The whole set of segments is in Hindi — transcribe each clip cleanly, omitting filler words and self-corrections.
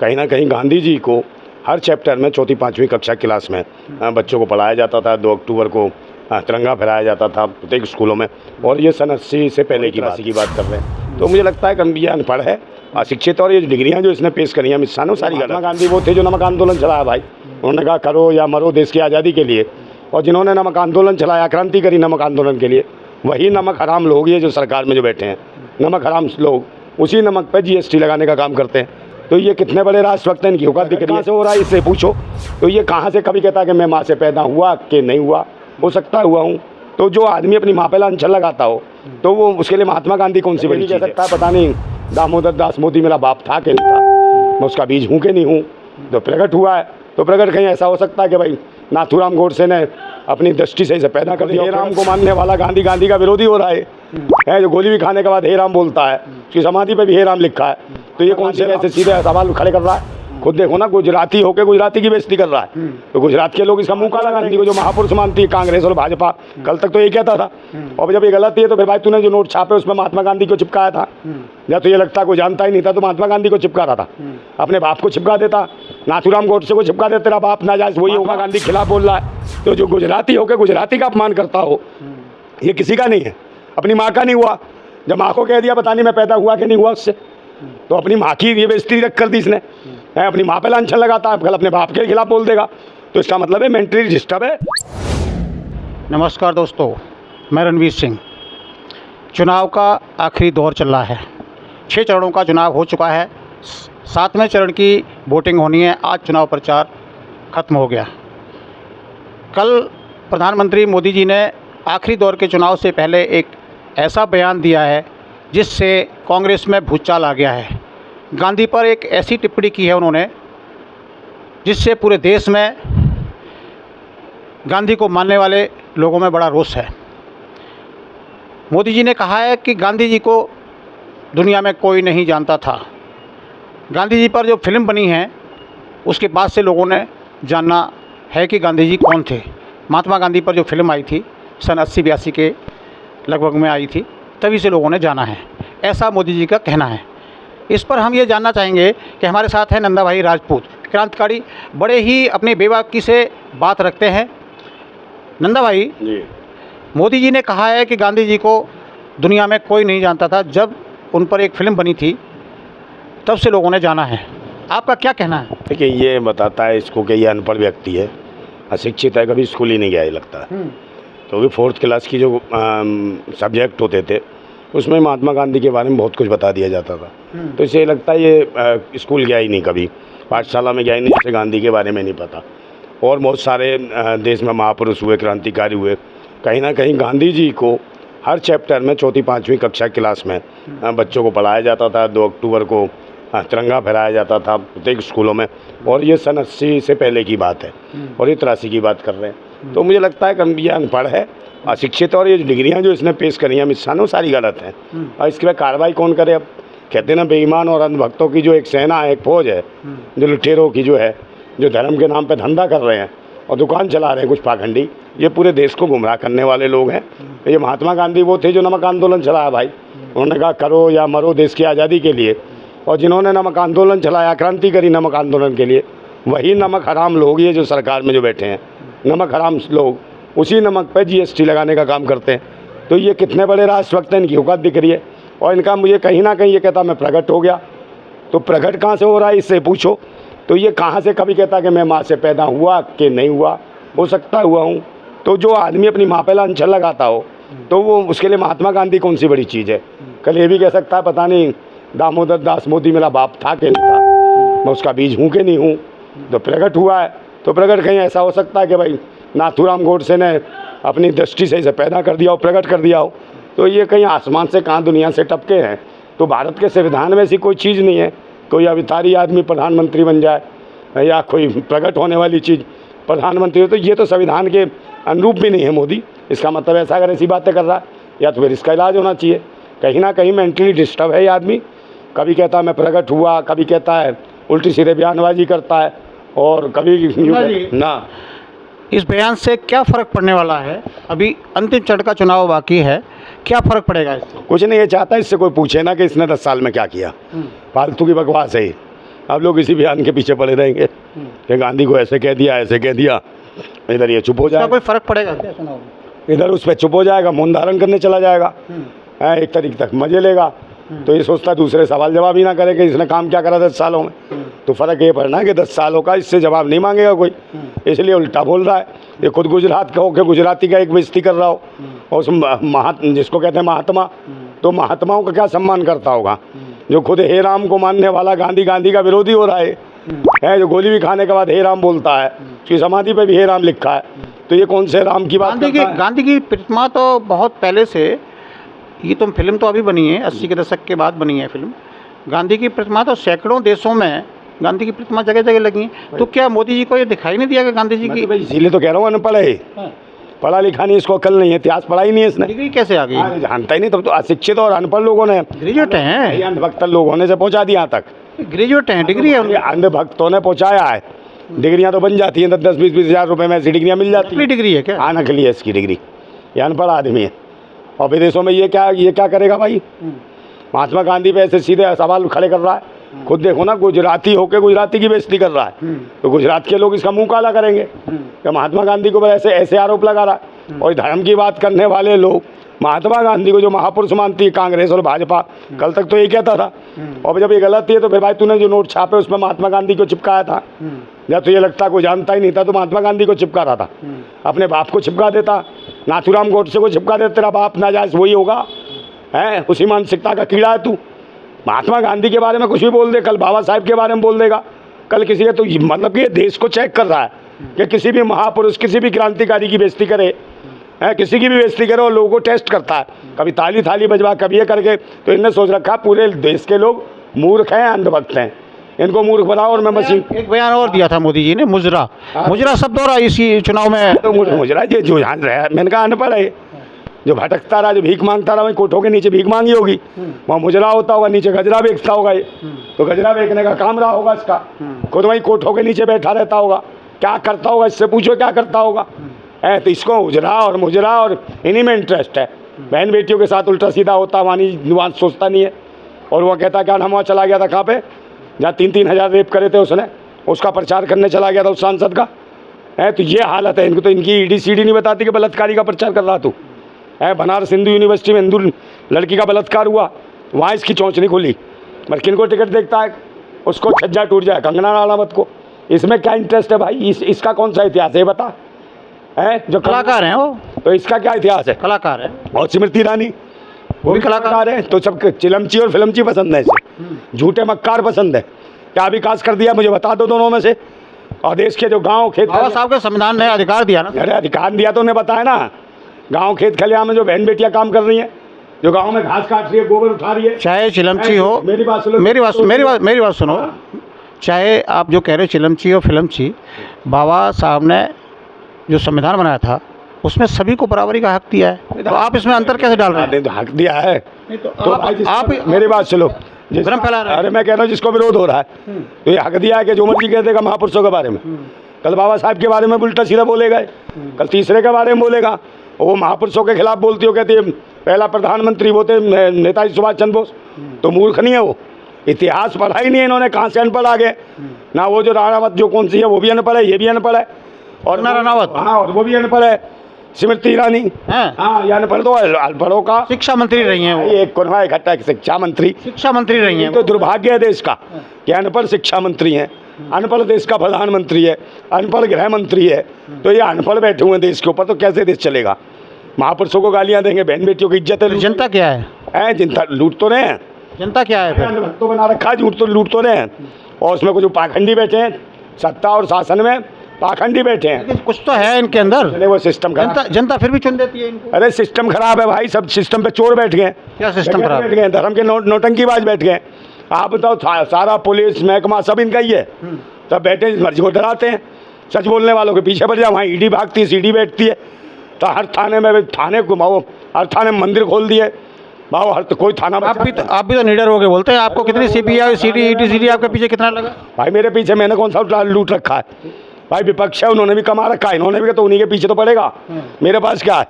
कहीं ना कहीं गांधी जी को हर चैप्टर में चौथी पाँचवीं कक्षा क्लास में बच्चों को पढ़ाया जाता था। 2 अक्टूबर को तिरंगा फहराया जाता था प्रत्येक स्कूलों में, और ये सन 80 से पहले की बात कर रहे हैं। तो मुझे लगता है कि ये अनपढ़ है, अशिक्षित, और ये डिग्रियाँ जो इसने पेश करी हैं अमित शाह ने सारी गलत। गांधी वो थे जो नमक आंदोलन चलाया भाई, उन्होंने कहा करो या मरो देश की आज़ादी के लिए, और जिन्होंने नमक आंदोलन चलाया, क्रांति करी नमक आंदोलन के लिए, वही नमक हराम लोग ये जो सरकार में जो बैठे हैं, नमक हराम लोग उसी नमक पर GST लगाने का काम करते हैं। तो ये कितने बड़े राष्ट्रभक्त हैं, इनकी औकात दिख रही है। से हो रहा है इससे पूछो, तो ये कहाँ से कभी कहता है कि मैं माँ से पैदा हुआ कि नहीं हुआ, हो सकता है हुआ हूँ। तो जो आदमी अपनी माँ पे लांछन लगाता हो तो वो उसके लिए महात्मा गांधी कौन सी बड़ी चीज़ है? पता नहीं दामोदर दास मोदी मेरा बाप था कि नहीं था, मैं उसका बीज हूँ कि नहीं हूँ, तो प्रकट हुआ है। तो प्रकट कहीं ऐसा हो सकता है कि भाई नाथूराम गोडसे ने अपनी दृष्टि से इसे पैदा कर दिया। हे राम को मानने वाला गांधी का विरोधी हो रहा है जो गोली भी खाने के बाद हे राम बोलता है, उसकी समाधि पे भी हे राम लिखा है। तो ये कौन से ऐसे सीधे सवाल खड़े कर रहा है? खुद देखो ना, गुजराती होकर गुजराती की बेइज्जती कर रहा है। तो गुजरात के लोग इसका मुंह काला गांधी को जो महापुरुष मानती है कांग्रेस और भाजपा, कल तक तो ये कहता था, और जब ये गलत है तो फिर भाई तूने जो नोट छापे उसमें महात्मा गांधी को चिपकाया था, या तो ये लगता कोई जानता ही नहीं था तो महात्मा गांधी को चिपका रहा था, अपने बाप को चिपका देता, नाथूराम गोडसे को चिपका देता, तेरा बाप नाजायज वही महात्मा गांधी के खिलाफ बोल रहा है। तो जो गुजराती होकर गुजराती का अपमान करता हो, ये किसी का नहीं है, अपनी माँ का नहीं हुआ। जब माँ को कह दिया पता नहीं मैं पैदा हुआ कि नहीं हुआ उससे, तो अपनी माँ की ये बेइज्जती रख कर दी इसने, अपनी माँ पे लांछन लगाता है, कल अपने बाप के खिलाफ बोल देगा, तो इसका मतलब है मेंटली डिस्टर्ब है। नमस्कार दोस्तों, मैं रणवीर सिंह। चुनाव का आखिरी दौर चल रहा है, 6 चरणों का चुनाव हो चुका है, 7वें चरण की वोटिंग होनी है। आज चुनाव प्रचार खत्म हो गया। कल प्रधानमंत्री मोदी जी ने आखिरी दौर के चुनाव से पहले एक ऐसा बयान दिया है जिससे कांग्रेस में भूचाल आ गया है। गांधी पर एक ऐसी टिप्पणी की है उन्होंने जिससे पूरे देश में गांधी को मानने वाले लोगों में बड़ा रोष है। मोदी जी ने कहा है कि गांधी जी को दुनिया में कोई नहीं जानता था। गांधी जी पर जो फिल्म बनी है उसके बाद से लोगों ने जानना है कि गांधी जी कौन थे। महात्मा गांधी पर जो फिल्म आई थी सन 80-82 के लगभग में आई थी, तभी से लोगों ने जाना है, ऐसा मोदी जी का कहना है। इस पर हम ये जानना चाहेंगे कि हमारे साथ है नंदा भाई राजपूत, क्रांतिकारी, बड़े ही अपनी बेबाकी से बात रखते हैं। नंदा भाई जी, मोदी जी ने कहा है कि गांधी जी को दुनिया में कोई नहीं जानता था, जब उन पर एक फिल्म बनी थी तब से लोगों ने जाना है, आपका क्या कहना है? देखिए ये बताता है इसको कि ये अनपढ़ व्यक्ति है, अशिक्षित है, कभी स्कूल ही नहीं गया ये लगता है। क्योंकि 4th क्लास की जो सब्जेक्ट होते थे उसमें महात्मा गांधी के बारे में बहुत कुछ बता दिया जाता था, तो इसे लगता है ये स्कूल गया ही नहीं, कभी पाठशाला में गया ही नहीं, जैसे गांधी के बारे में नहीं पता। और बहुत सारे देश में महापुरुष हुए, क्रांतिकारी हुए, कहीं ना कहीं गांधी जी को हर चैप्टर में चौथी पाँचवीं कक्षा क्लास में बच्चों को पढ़ाया जाता था। 2 अक्टूबर को तिरंगा फहराया जाता था प्रत्येक स्कूलों में, और ये सन 80 से पहले की बात है, और ये 83 की बात कर रहे हैं। तो मुझे लगता है कि ये अनपढ़ है, अशिक्षित, और ये डिग्रियाँ जो इसने पेश करी हैं अमित शाह ने सारी गलत हैं, और इसके बाद कार्रवाई कौन करे? अब कहते हैं ना, बेईमान और अंधभक्तों की जो एक सेना है, एक फौज है, जो लुटेरों की जो है, जो धर्म के नाम पे धंधा कर रहे हैं और दुकान चला रहे हैं कुछ पाखंडी, ये पूरे देश को गुमराह करने वाले लोग हैं। ये महात्मा गांधी वो थे जो नमक आंदोलन चलाया भाई, उन्होंने कहा करो या मरो देश की आज़ादी के लिए, और जिन्होंने नमक आंदोलन चलाया, क्रांति करी नमक आंदोलन के लिए, वही नमक हराम लोग ये जो सरकार में जो बैठे हैं, नमक हराम लोग उसी नमक पर GST लगाने का काम करते हैं। तो ये कितने बड़े राष्ट्रभक्त हैं, इनकी औकात दिख रही है। और इनका मुझे कहीं ना कहीं ये कहता मैं प्रकट हो गया, तो प्रकट कहाँ से हो रहा है इससे पूछो, तो ये कहाँ से कभी कहता कि मैं माँ से पैदा हुआ कि नहीं हुआ, हो सकता है हुआ हूँ। तो जो आदमी अपनी माँ पे लांछन लगाता हो तो वो उसके लिए महात्मा गांधी कौन सी बड़ी चीज़ है? कल ये भी कह सकता है पता नहीं दामोदर दास मोदी मेरा बाप था कि नहीं था, मैं उसका बीज हूँ कि नहीं हूँ, तो प्रकट हुआ है। तो प्रकट कहीं ऐसा हो सकता है कि भाई नाथूराम गोडसे ने अपनी दृष्टि से इसे पैदा कर दिया हो, प्रकट कर दिया हो। तो ये कहीं आसमान से कहाँ दुनिया से टपके हैं। तो भारत के संविधान में ऐसी कोई चीज़ नहीं है कोई अवितारी आदमी प्रधानमंत्री बन जाए या कोई प्रकट होने वाली चीज़ प्रधानमंत्री हो। तो ये तो संविधान के अनुरूप भी नहीं है मोदी। इसका मतलब ऐसा अगर ऐसी बातें कर रहा है या तो फिर इसका इलाज होना चाहिए। कहीं ना कहीं मेंटली डिस्टर्ब है ये आदमी। कभी कहता है मैं प्रकट हुआ, कभी कहता है उल्टी सीधे बयानबाजी करता है, और कभी ना। इस बयान से क्या फ़र्क पड़ने वाला है? अभी अंतिम चरण का चुनाव बाकी है, क्या फ़र्क पड़ेगा इससे? कुछ नहीं, ये चाहता है इससे कोई पूछे ना कि इसने 10 साल में क्या किया। फालतू की बकवास है। अब लोग इसी बयान के पीछे पड़े रहेंगे कि गांधी को ऐसे कह दिया, ऐसे कह दिया, इधर ये चुप हो इसका जाएगा, कोई फ़र्क पड़ेगा क्या चुनाव में? इधर उस पर चुप हो जाएगा, मौन धारण करने चला जाएगा, एक तरीके तक मजे लेगा। तो ये सोचता दूसरे सवाल जवाब ही ना करे कि इसने काम क्या करा 10 सालों में। तो फ़र्क ये पड़ना है कि 10 सालों का इससे जवाब नहीं मांगेगा कोई, इसलिए उल्टा बोल रहा है। ये खुद गुजरात का हो के गुजराती का एक बेइज्जती कर रहा हो, और उस जिसको कहते हैं महात्मा, तो महात्माओं का क्या सम्मान करता होगा जो खुद हे राम को मानने वाला गांधी का विरोधी हो रहा है, जो गोली भी खाने के बाद हे राम बोलता है, उसकी समाधि पे भी हे राम लिखा है। तो ये कौन से राम की बात करता है? गांधी की प्रतिमा तो बहुत पहले से, ये तो फिल्म तो अभी बनी है, 80 के दशक के बाद बनी है फिल्म। गांधी की प्रतिमा तो सैकड़ों देशों में गांधी की प्रतिमा जगह जगह लगी है। तो क्या मोदी जी को ये दिखाई नहीं दिया कि गांधी जी की? इसीलिए तो कह रहा हूँ अनपढ़ है, पढ़ा लिखा नहीं, इसको अकल नहीं है, इतिहास पढ़ा ही नहीं है इसने, डिग्री कैसे आ गई? जानता ही नहीं। तब तो अशिक्षित और अनपढ़ लोगों ने, ग्रेजुएट हैं, अंधभक्त लोग होने से पहुँचा दिया यहाँ तक। ग्रेजुएट हैं, डिग्री है उनकी। अंधभक्तों ने पहुँचाया है। डिग्रियाँ तो बन जाती हैं, 10-20 हज़ार रुपये में ऐसी डिग्रियाँ मिल जाती हैं। डिग्री है क्या? हाँ, नकली है इसकी डिग्री, ये अनपढ़ आदमी है। और विदेशों में ये क्या करेगा भाई? महात्मा गांधी पे ऐसे सीधे सवाल खड़े कर रहा है। खुद देखो ना, गुजराती होके गुजराती की बेइज्जती कर रहा है, तो गुजरात के लोग इसका मुंह काला करेंगे कि महात्मा गांधी को ऐसे आरोप लगा रहा है। और धर्म की बात करने वाले लोग महात्मा गांधी को जो महापुरुष मानती है कांग्रेस और भाजपा, कल तक तो ये कहता था, और जब ये गलत है तो फिर भाई तूने जो नोट छापे उसमें महात्मा गांधी को चिपकाया था, या तो ये लगता कोई जानता ही नहीं था तो महात्मा गांधी को चिपका रहा था, अपने बाप को चिपका देता, नाथूराम गोडसे को चिपका देता, तेरा बाप नाजायज वही होगा, है उसी मानसिकता का कीड़ा है तू। महात्मा गांधी के बारे में कुछ भी बोल दे, कल बाबा साहब के बारे में बोल देगा, कल किसी का, तो मतलब कि ये देश को चेक कर रहा है कि किसी भी महापुरुष, किसी भी क्रांतिकारी की बेइज्जती करे, किसी की भी बेइज्जती करे, और लोगों को टेस्ट करता है, कभी ताली थाली बजवा, कभी ये करके। तो इनने सोच रखा पूरे देश के लोग मूर्ख हैं, अंधभक्त हैं, इनको मूर्ख बनाओ और मैं मशीन। एक बयान और दिया था मोदी जी ने, मुजरा शब्द हो रहा है इसी चुनाव में। तो मुजरा ये जो जान रहा है, मैंने कहा अनपढ़ है, जो भटकता रहा, जो भीख मांगता रहा, वहीं कोठों के नीचे भीख मांगी होगी, वहाँ मुजरा होता होगा, नीचे गजरा बेचता होगा ये, तो गजरा बेचने का काम रहा होगा इसका, खुद वहीं कोठों के नीचे बैठा रहता होगा, क्या करता होगा इससे पूछो, क्या करता होगा। तो इसको उजरा और मुजरा और इन्हीं में इंटरेस्ट है। बहन बेटियों के साथ उल्टा सीधा होता, वहाँ सोचता नहीं है। और वो कहता क्या नाम, वहाँ चला गया था कहाँ पे, जहाँ 3-3 हज़ार रेप करे थे उसने, उसका प्रचार करने चला गया था उस सांसद का। तो ये हालत है इनको, तो इनकी ईडी सीडी नहीं बताती कि बलात्कारी का प्रचार कर रहा तू। बनारस हिंदू यूनिवर्सिटी में हिंदू लड़की का बलात्कार हुआ, वहाँ इसकी चोंच नहीं खुली, मगर किनको टिकट देखता है, उसको छज्जा टूट जाए, कंगना राणावत को। इसमें क्या इंटरेस्ट है भाई? इसका कौन सा इतिहास है बता? जो कलाकार हैं वो, तो इसका क्या इतिहास है? कलाकार है। और स्मृति ईरानी वो भी कलाकार है, तो सब चिलमची और फिल्मची पसंद है इसे, झूठे मक्कार पसंद है। क्या विकास कर दिया मुझे बता दो दोनों में से? और देश के जो गाँव खेत, बाबा साहब के संविधान ने अधिकार दिया ना। अरे अधिकार दिया तो उन्हें बताया ना, गांव खेत खलियान में जो बहन बेटियां काम कर रही हैं, जो गांव में घास काट रही है, गोबर उठा रही है, चाहे चिलमची हो, मेरी बात सुनो, मेरी बात सुनो, चाहे आप जो कह रहे हो चिलमची और फिल्मची, बाबा साहब ने जो संविधान बनाया था उसमें सभी को बराबरी का हक दिया है, तो आप इसमें अंतर कैसे डाल रहे हैं? तो हक दिया है तो आप मेरी बात सुनो, भ्रम फैला रहे हैं। अरे मैं कह रहा हूँ जिसको विरोध हो रहा है, तो ये हक दिया है कि जो मर्जी कह देगा महापुरुषों के बारे में। कल बाबा साहब के बारे में उल्टा सीधा बोलेगा, कल तीसरे के बारे में बोलेगा, और वो महापुरुषों के खिलाफ बोलती हो, कहती है पहला प्रधानमंत्री वो थे नेताजी सुभाष चंद्र बोस। तो मूर्ख नहीं है वो, इतिहास पढ़ा ही नहीं है इन्होंने, कहाँ से अनपढ़ आ गए ना। वो जो राणावत जो कौन सी है वो भी अनपढ़ है, ये भी अनपढ़ है, और राणावत, हाँ, और वो भी अनपढ़ है, स्मृति ईरानी, हाँ, ये अनपढ़ तो अनपढ़ों का शिक्षा मंत्री रही हैं वो, एक कोनवा इकट्ठा शिक्षा मंत्री रही हैं। तो दुर्भाग्य है देश का कि अनपढ़ शिक्षा मंत्री हैं, अनपढ़ देश का प्रधानमंत्री है, अनपढ़ गृह मंत्री है। तो ये अनपढ़ बैठे हुए हैं देश के ऊपर, तो कैसे देश चलेगा? महापुरुषों को गालियां देंगे, बहन बेटियों की इज्जत है। जनता क्या है? जनता लूट तो रहे हैं, जनता क्या है? तो बना रखा है, झूठ तो लूट तो रहे हैं, और उसमें कुछ पाखंडी बैठे हैं, सत्ता और शासन में पाखंडी बैठे हैं। लेकिन कुछ तो है इनके अंदर, वो सिस्टम खराब, जनता फिर भी चुन देती है इनको। अरे सिस्टम खराब है भाई, सब सिस्टम पे चोर बैठ गए। क्या सिस्टम खराब? बैठ गए, धर्म के नौटंकीबाज बैठ गए। आप बताओ, सारा पुलिस महकमा सब इनका ही है, सब बैठे मर्जी को डराते हैं, सच बोलने वालों के पीछे पड़ जाओ। वहाँ ईडी भागती है, सीडी बैठती है, तो हर थाने में थाने घुमाओ, हर थाने में मंदिर खोल दिए भाव, हर कोई थाना। आप भी तो निडर हो गए बोलते हैं, आपको कितनी सीबीआई सीडी ईडी सीडी आपके पीछे कितना लगा? भाई मेरे पीछे मैंने कौन सा लूट रखा है भाई? विपक्ष है, उन्होंने भी कमा रखा है, इन्होंने भी, तो उन्हीं के पीछे तो पड़ेगा, मेरे पास क्या है?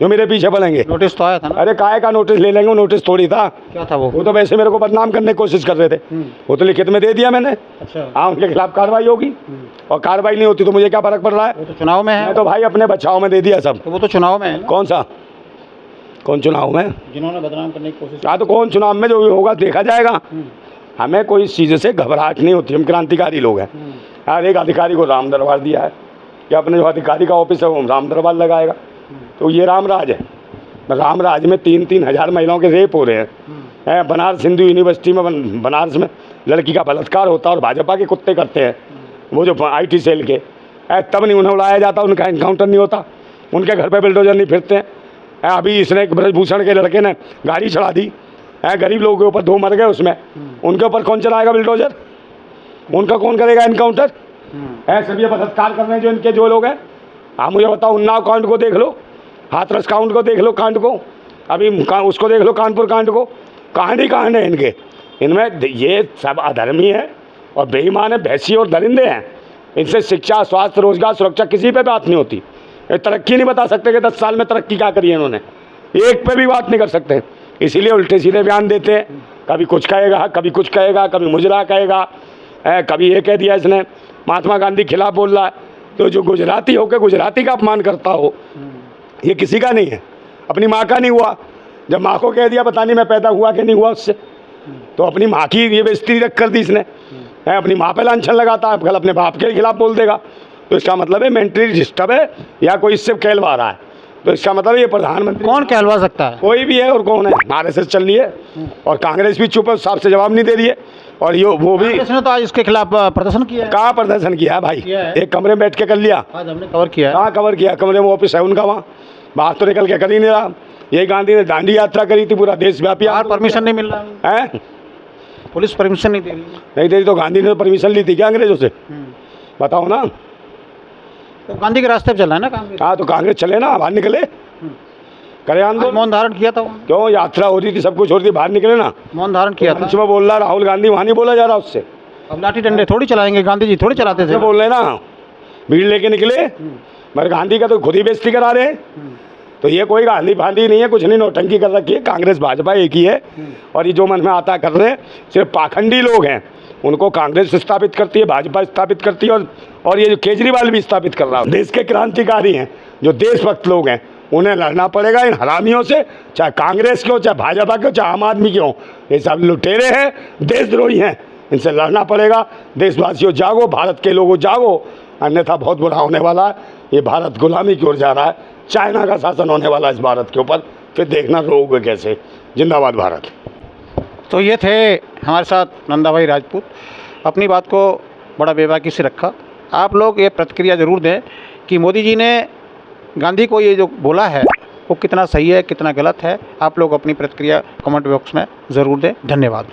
जो मेरे पीछे पड़ेंगे। नोटिस तो आया था ना? अरे काहे का नोटिस ले लेंगे, नोटिस थोड़ी था। क्या था वो? वो तो वैसे मेरे को बदनाम करने की कोशिश कर रहे थे। वो तो लिखित में दे दिया मैंने। अच्छा। हाँ, उनके खिलाफ कार्रवाई होगी, और कार्रवाई नहीं होती तो मुझे क्या फर्क पड़ रहा है? वो तो चुनाव में है। मैं तो भाई अपने बचाव में दे दिया सब। तो वो तो चुनाव में है ना? कौन सा? कौन चुनाव में? जिन्होंने बदनाम करने की कोशिश। हाँ, तो कौन चुनाव में, जो भी होगा देखा जाएगा। हमें कोई इस चीज़ से घबराहट नहीं होती, हम क्रांतिकारी लोग हैं। हर एक अधिकारी को राम दरबार दिया है कि अपने जो अधिकारी का ऑफिस है वो राम दरबार लगाएगा। तो ये राम राज है। राम राज में 3-3 हज़ार महिलाओं के रेप हो रहे हैं। बनारस हिंदू यूनिवर्सिटी में, बनारस में लड़की का बलात्कार होता है और भाजपा के कुत्ते करते हैं, वो जो IT सेल के। तब नहीं उन्हें उड़ाया जाता, उनका इनकाउंटर नहीं होता, उनके घर पे बुलडोजर नहीं फिरते हैं। अभी इसने ब्रजभूषण के लड़के ने गाड़ी चढ़ा दी, गरीब लोगों के ऊपर 2 मर गए उसमें, उनके ऊपर कौन चलाएगा बुलडोजर? उनका कौन करेगा इनकाउंटर? सब ये बलात्कार कर रहे हैं जो इनके जो लोग हैं। हाँ, मुझे बताओ, उन्नाव कांड को देख लो, हाथरस कांड को देख लो, कांड को, अभी उसको देख लो, कानपुर कांड को। कांड ही कांड है इनके। इनमें ये सब अधर्मी है और बेईमान है, भैंसी और दरिंदे हैं। इनसे शिक्षा, स्वास्थ्य, रोजगार, सुरक्षा किसी पे बात नहीं होती। ये तरक्की नहीं बता सकते कि 10 साल में तरक्की क्या करी है इन्होंने, एक पे भी बात नहीं कर सकते। इसीलिए उल्टे सीधे बयान देते हैं, कभी कुछ कहेगा, कभी कुछ कहेगा, कभी मुजरा कहेगा, कभी ये कह दिया इसने महात्मा गांधी खिलाफ बोल रहा है। तो जो गुजराती होकर गुजराती का अपमान करता हो, ये किसी का नहीं है। अपनी माँ का नहीं हुआ, जब माँ को कह दिया पता नहीं मैं पैदा हुआ कि नहीं हुआ उससे, तो अपनी माँ की ये बेइज्जती रख कर दी इसने। अपनी माँ पे लांछन लगाता है, कल अपने बाप के खिलाफ बोल देगा। तो इसका मतलब है मेंटली डिस्टर्ब है या कोई इससे कहलवा रहा है। तो इसका मतलब ये प्रधानमंत्री कौन कहलवा सकता है? कोई भी है, और कौन है? RSS चल रही है और कांग्रेस भी चुप है, साफ से जवाब नहीं दे रही है। और ये वो भी इसने तो आज इसके खिलाफ प्रदर्शन किया है। कहाँ प्रदर्शन किया है भाई? एक कमरे में बैठ के कर लिया। आज हमने कवर किया है। कहाँ कवर किया? कमरे में ऑफिस है उनका, वहाँ बाहर तो निकल के कर ही नहीं रहा। यही गांधी ने दांडी यात्रा करी थी, पूरा देशव्यापी। परमिशन नहीं मिल रहा है, पुलिस परमिशन नहीं दे रही। नहीं दे रही तो गांधी ने परमिशन ली थी क्या अंग्रेजों से? बताओ ना। तो गांधी के रास्ते पे चल रहा है ना कांग्रेस। हाँ, तो कांग्रेस चले ना, बाहर निकले, करे आंदोलन। मौन धारण किया था वहाँ। क्यों? यात्रा हो रही थी, सब कुछ हो रही थी, बाहर निकले ना। मौन धारण किया था। सुबह बोल रहा राहुल गांधी, वहाँ नहीं बोला जा रहा उससे। अब लाठी डंडे थोड़ी चलाएंगे, गांधी जी थोड़ी चलाते थे। बोल रहे ना, भीड़ लेके निकले, मगर गांधी का तो खुद ही बेइज्जती करा रहे हैं। तो ये कोई गांधी फांधी नहीं है, कुछ नहीं, नौटंकी कर रखी है। कांग्रेस भाजपा एक ही है, और ये जो मन में आता कर रहे हैं, सिर्फ पाखंडी लोग हैं। उनको कांग्रेस स्थापित करती है, भाजपा स्थापित करती है, और ये जो केजरीवाल भी स्थापित कर रहा है। देश के क्रांतिकारी हैं, जो देशभक्त लोग हैं, उन्हें लड़ना पड़ेगा इन हरामियों से, चाहे कांग्रेस के हो, चाहे भाजपा के हो, चाहे आम आदमी के हो। ये सब लुटेरे हैं, देशद्रोही हैं, इनसे लड़ना पड़ेगा। देशवासियों जागो, भारत के लोगों जागो, अन्यथा बहुत बुरा होने वाला है। ये भारत गुलामी की ओर जा रहा है, चाइना का शासन होने वाला है इस भारत के ऊपर, फिर देखना रोगे कैसे। जिंदाबाद भारत। तो ये थे हमारे साथ नंदा भाई राजपूत, अपनी बात को बड़ा बेबाकी से रखा। आप लोग ये प्रतिक्रिया ज़रूर दें कि मोदी जी ने गांधी को ये जो बोला है वो कितना सही है, कितना गलत है। आप लोग अपनी प्रतिक्रिया कमेंट बॉक्स में ज़रूर दें। धन्यवाद।